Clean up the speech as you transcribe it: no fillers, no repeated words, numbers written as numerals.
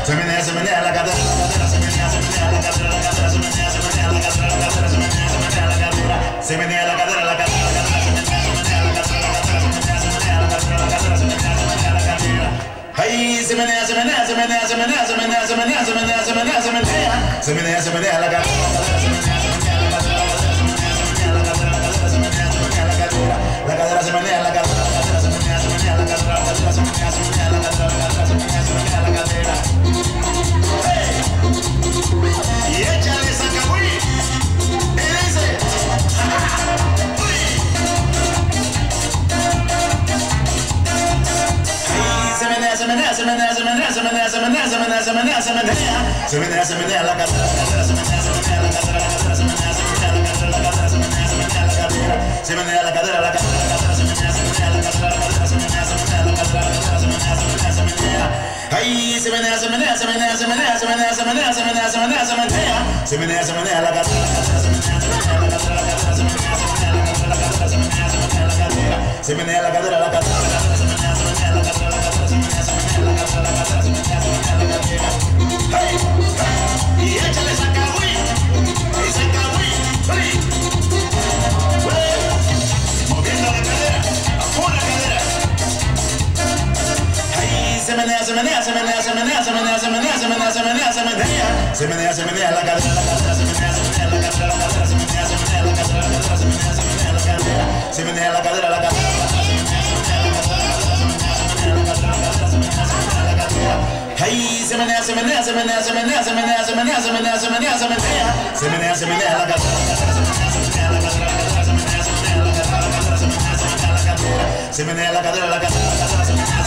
se menea, se menea la cadera, se menea, se menea la cadera, se menea, se menea la cadera, se menea, se menea la cadera, se menea la cadera, se menea, se menea la cadera, se menea, se menea la cadera, se menea, se menea la cadera. Ay, se menea, se menea, se menea, se menea, se menea, se menea, se menea, se menea, se menea, se menea, se menea la cadera, se menea, se menea la cadera, se menea, se menea la cadera, la cadera se menea, la cadera, se menea, se menea la cadera, se menea, se menea la cadera, se menea, se menea la cadera. Y échale sacabuí, y dice, se menea, se menea, se menea, se menea, se menea, se menea, se menea, se menea, se menea, se menea, se menea la cadera, se menea, se menea la cadera, se menea, se menea la cadera, la cadera, se menea, se menea la cadera, se menea la cadera, la cadera, la cadera, se menea, se menea la cadera, la cadera, se menea, se menea la cadera, la cadera, se menea, se menea, se menea. Ay, se menea, se menea, se menea, se menea, se menea, se menea, se menea, se menea, se menea, se menea, se menea la cadera, la cadera, se menea, se menea la cadera, la cadera, se menea, se menea la cadera, la cadera, se menea, se menea la cadera, se menea la cadera, la cadera, la cadera, se menea, se menea la cadera, la cadera, se menea, se menea la cadera, la cadera, se menea, se menea la cadera. Hey, y échale sacabuí, y sacabuí, moviendo la cadera, a pura cadera. Se menea, se menea, se menea, se menea, se menea, se menea, se menea, se menea, se menea, se menea, se menea la cadera, la cadera, se menea, se menea la cadera, la cadera, se menea, se menea la cadera, la cadera, se menea, se menea la cadera, se menea la cadera, la cadera, la cadera, se menea, se menea la cadera, la cadera, se menea, se menea la cadera, la cadera, se menea, se menea la cadera. Ay, se menea, se menea, se menea, se menea, se menea, se menea, se menea, se menea, se menea, se menea, se menea la cadera, la cadera, se menea, se menea la cadera, la cadera, se menea, se menea la cadera, la cadera, se menea, se menea la cadera, se menea la cadera, la cadera, se menea.